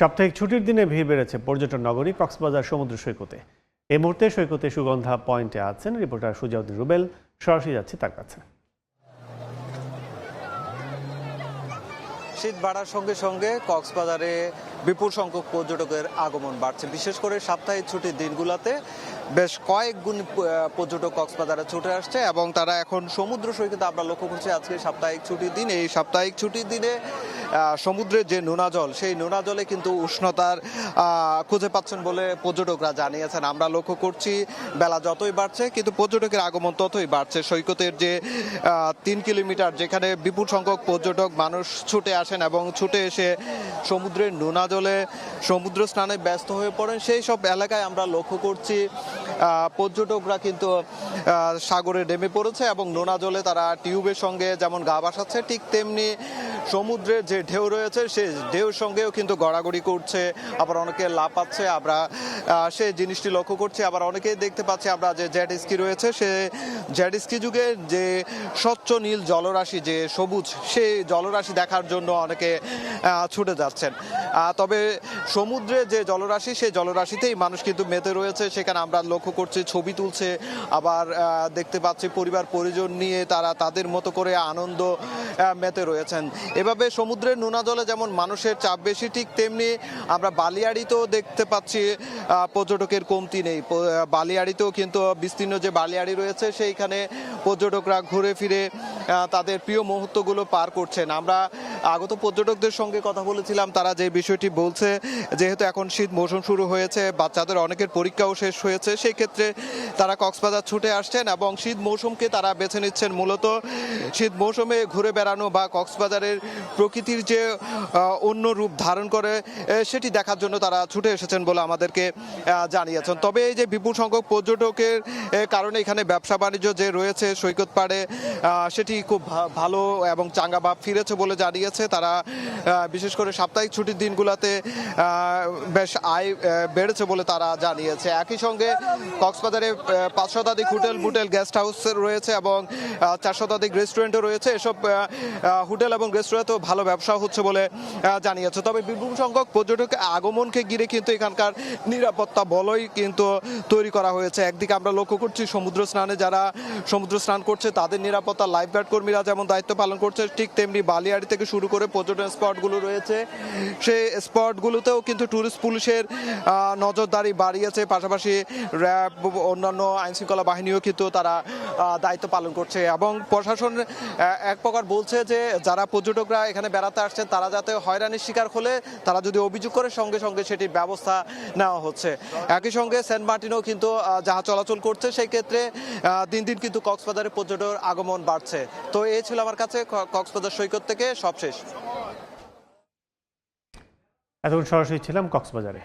সাপ্তাহিক ছুটির দিনে ভিড় বেড়েছে পর্যটন নগরী কক্সবাজার সমুদ্র সৈকতে। এই মুহূর্তে সৈকতে সুগন্ধা পয়েন্টে আছেন রিপোর্টার সুজাউদ্দিন রুবেল। সরাসরি যাচ্ছে তার কাছে। শীত বাড়ার সঙ্গে সঙ্গে কক্সবাজারে বিপুল সংখ্যক পর্যটকের আগমন বাড়ছে। বিশেষ করে সাপ্তাহিক ছুটির দিনগুলোতে বেশ কয়েক গুণ পর্যটক কক্সবাজারে ছুটে আসছে এবং তারা এখন সমুদ্র সৈকতে আমরা লক্ষ্য করছি আজকে সাপ্তাহিক ছুটির দিন। এই সাপ্তাহিক ছুটির দিনে সমুদ্রের যে নোনা জল, সেই নোনা জলে কিন্তু উষ্ণতার খুঁজে পাচ্ছেন বলে পর্যটকরা জানিয়েছেন। আমরা লক্ষ্য করছি বেলা যতই বাড়ছে কিন্তু পর্যটকের আগমন ততই বাড়ছে। সৈকতের যে 3 কিলোমিটার যেখানে বিপুল সংখ্যক পর্যটক মানুষ ছুটে আসেন এবং ছুটে এসে সমুদ্রের নোনা জলে সমুদ্র স্নানে ব্যস্ত হয়ে পড়েন, সেই সব এলাকায় আমরা লক্ষ্য করছি পর্যটকরা কিন্তু সাগরে নেমে পড়েছে এবং নোনা জলে তারা টিউবের সঙ্গে যেমন গা ভাসাচ্ছে, ঠিক তেমনি সমুদ্রের যে ঢেউ রয়েছে সেই ঢেউর সঙ্গেও কিন্তু গড়াগড়ি করছে, আবার অনেকে লাফাচ্ছে। আমরা সেই জিনিসটি লক্ষ্য করছি। আবার অনেকেই দেখতে পাচ্ছি আমরা যে জেট স্কি রয়েছে, সে জেট স্কি যুগে যে স্বচ্ছ নীল জলরাশি, যে সবুজ, সেই জলরাশি দেখার জন্য অনেকে ছুটে যাচ্ছেন। তবে সমুদ্রে যে জলরাশি, সেই জলরাশিতেই মানুষ কিন্তু মেতে রয়েছে। সেখানে আমরা লক্ষ্য করছি ছবি তুলছে, আবার দেখতে পাচ্ছি পরিবার পরিজন নিয়ে তারা তাদের মতো করে আনন্দ মেতে রয়েছেন। এভাবে সমুদ্রের নোনা জলে যেমন মানুষের চাপ বেশি, ঠিক তেমনি আমরা বালিয়াড়িতেও দেখতে পাচ্ছি পর্যটকের কমতি নেই। বালিয়াড়িতেও কিন্তু বিস্তীর্ণ যে বালিয়াড়ি রয়েছে সেইখানে পর্যটকরা ঘুরে ফিরে তাদের প্রিয় মুহূর্তগুলো পার করছেন। আমরা আগত পর্যটকদের সঙ্গে কথা বলেছিলাম, তারা যে বিষয়টি বলছে, যেহেতু এখন শীত মৌসুম শুরু হয়েছে, বাচ্চাদের অনেকের পরীক্ষাও শেষ হয়েছে, সেই ক্ষেত্রে তারা কক্সবাজার ছুটে আসছেন এবং শীত মৌসুমকে তারা বেছে নিচ্ছেন। মূলত শীত মৌসুমে ঘুরে বেড়ানো বা কক্সবাজারের প্রকৃতির যে অন্য রূপ ধারণ করে সেটি দেখার জন্য তারা ছুটে এসেছেন বলে আমাদেরকে জানিয়েছেন। তবে এই যে বিপুল সংখ্যক পর্যটকের কারণে এখানে ব্যবসা বাণিজ্য যে রয়েছে সৈকত পাড়ে, সেটি খুব ভালো এবং চাঙ্গা ভাব ফিরেছে বলে জানিয়েছে তারা। বিশেষ করে সাপ্তাহিক ছুটির দিনগুলোতে বেশ আয় বেড়েছে বলে তারা জানিয়েছে। একই সঙ্গে কক্সবাজারে 5 শতাধিক হোটেল, গেস্ট হাউস রয়েছে এবং 4 শতাধিক রেস্টুরেন্টও রয়েছে। এসব হোটেল এবং রেস্টুরেন্টেও ভালো ব্যবসা হচ্ছে বলে জানিয়েছে। তবে বিপুল সংখ্যক পর্যটক আগমনকে ঘিরে কিন্তু এখানকার নিরাপত্তা বলয় কিন্তু তৈরি করা হয়েছে। একদিকে আমরা লক্ষ্য করছি সমুদ্র স্নানে যারা সমুদ্র স্নান করছে তাদের নিরাপত্তা লাইফগার্ড কর্মীরা যেমন দায়িত্ব পালন করছে, ঠিক তেমনি বালিয়াড়ি থেকে শুরু করে পর্যটন স্পটগুলো রয়েছে, সেই স্পটগুলোতেও কিন্তু ট্যুরিস্ট পুলিশের নজরদারি বাড়িয়েছে। পাশাপাশি র্যাব, অন্যান্য আইনশৃঙ্খলা বাহিনীও কিন্তু তারা দায়িত্ব পালন করছে এবং প্রশাসন এক প্রকার বলছে যে যারা পর্যটকরা এখানে বেড়াতে আসছেন তারা যাতে হয়রানির শিকার হলে তারা যদি অভিযোগ করে সঙ্গে সঙ্গে সেটির ব্যবস্থা নেওয়া হচ্ছে। একই সঙ্গে সেন্ট মার্টিনেও কিন্তু জাহাজ চলাচল করছে, সেই ক্ষেত্রে দিন দিন কিন্তু কক্সবাজারে পর্যটকের আগমন বাড়ছে। তো এই ছিল আমার কাছে কক্সবাজার সৈকত থেকে সবশেষ। এতক্ষণ সরাসরি ছিলাম কক্সবাজারে।